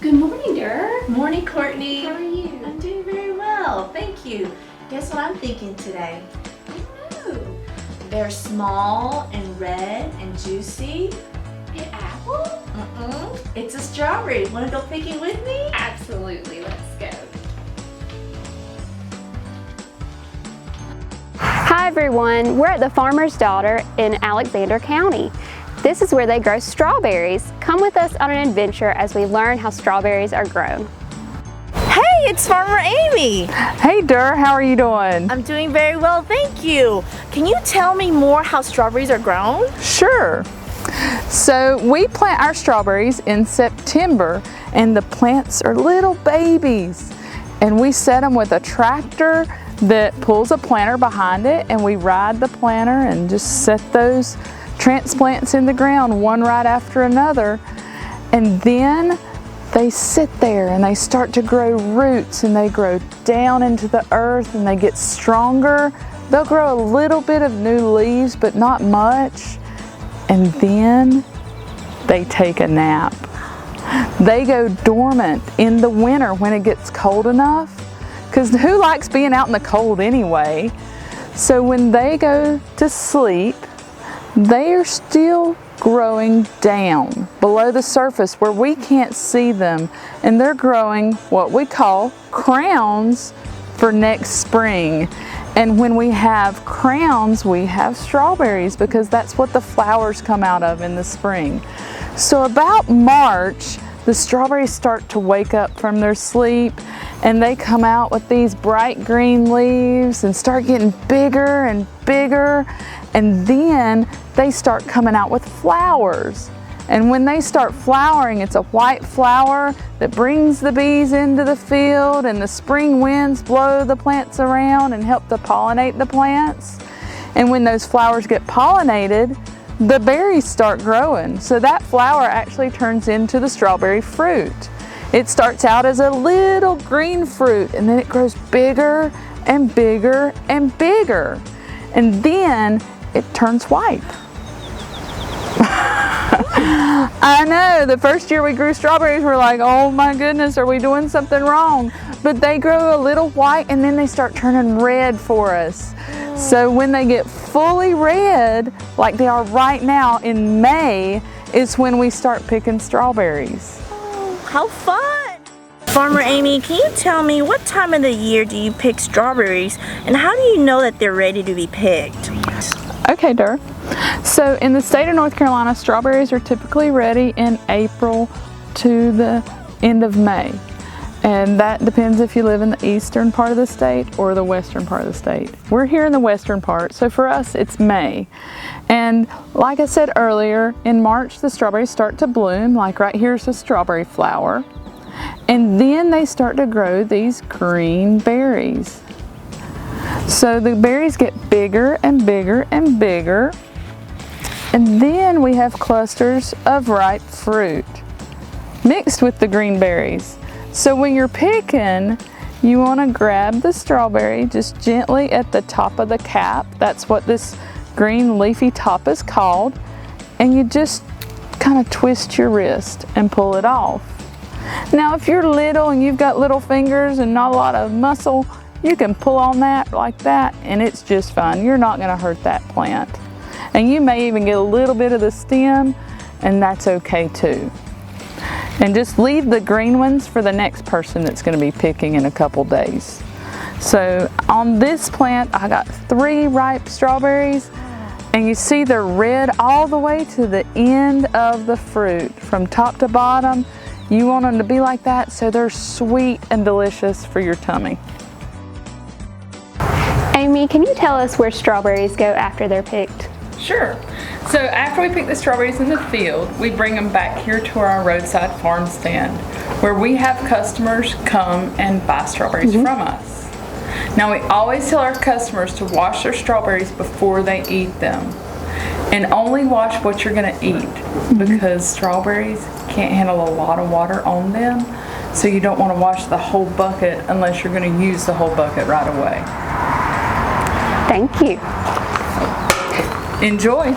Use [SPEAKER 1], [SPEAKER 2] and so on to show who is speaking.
[SPEAKER 1] Good morning, Durr.
[SPEAKER 2] Morning, Courtney.
[SPEAKER 1] How are you?
[SPEAKER 2] I'm doing very well, thank you. Guess what I'm thinking today?
[SPEAKER 1] Oh,
[SPEAKER 2] They're small and red and juicy.
[SPEAKER 1] an apple?
[SPEAKER 2] It's a strawberry. Want to go picking with me?
[SPEAKER 1] Absolutely, let's go.
[SPEAKER 3] Hi everyone, we're at the Farmer's Daughter in Alexander County. This is where they grow strawberries. Come with us on an adventure as we learn how strawberries are grown.
[SPEAKER 4] Hey, it's Farmer Amy.
[SPEAKER 5] Hey Durr, how are you doing?
[SPEAKER 4] I'm doing very well, thank you. Can you tell me more how strawberries are grown?
[SPEAKER 5] Sure. So we plant our strawberries in September and the plants are little babies. And we set them with a tractor that pulls a planter behind it, and we ride the planter and just set those transplants in the ground one right after another. And then they sit there and they start to grow roots and they grow down into the earth and they get stronger. They'll grow a little bit of new leaves, but not much. And then they take a nap. They go dormant in the winter when it gets cold enough, because who likes being out in the cold anyway? So when they go to sleep, they are still growing down below the surface where we can't see them, and they're growing what we call crowns for next spring. And when we have crowns, we have strawberries, because that's what the flowers come out of in the spring. So about March, the strawberries start to wake up from their sleep and they come out with these bright green leaves and start getting bigger and bigger, and then they start coming out with flowers. And when they start flowering, it's a white flower that brings the bees into the field, and the spring winds blow the plants around and help to pollinate the plants. And when those flowers get pollinated, the berries start growing. So that flower actually turns into the strawberry fruit. It starts out as a little green fruit, and then it grows bigger and bigger and bigger. And then it turns white. I know, the first year we grew strawberries, we're like, oh my goodness, are we doing something wrong? But they grow a little white and then they start turning red for us. So when they get fully red, like they are right now in May, is when we start picking strawberries.
[SPEAKER 4] How fun! Farmer Amy, can you tell me what time of the year do you pick strawberries, and how do you know that they're ready to be picked?
[SPEAKER 5] Okay, Durr. So in the state of North Carolina, strawberries are typically ready in April to the end of May. And that depends if you live in the eastern part of the state or the western part of the state. We're here in the western part, so for us it's May. And like I said earlier, in March the strawberries start to bloom, like right here's a strawberry flower. And then they start to grow these green berries. So the berries get bigger and bigger and bigger. And then we have clusters of ripe fruit mixed with the green berries. So when you're picking, you want to grab the strawberry just gently at the top of the cap. That's what this green leafy top is called. And you just kind of twist your wrist and pull it off. Now if you're little and you've got little fingers and not a lot of muscle, you can pull on that like that and it's just fine. You're not going to hurt that plant. And you may even get a little bit of the stem, and that's okay too. And just leave the green ones for the next person that's going to be picking in a couple days. So on this plant, I got 3 ripe strawberries, and you see they're red all the way to the end of the fruit. From top to bottom, you want them to be like that so they're sweet and delicious for your tummy.
[SPEAKER 3] Amy, can you tell us where strawberries go after they're picked?
[SPEAKER 5] Sure. So after we pick the strawberries in the field, we bring them back here to our roadside farm stand, where we have customers come and buy strawberries from us. Now we always tell our customers to wash their strawberries before they eat them. And only wash what you're going to eat, because strawberries can't handle a lot of water on them. So you don't want to wash the whole bucket unless you're going to use the whole bucket right away.
[SPEAKER 3] Thank you.
[SPEAKER 5] Enjoy.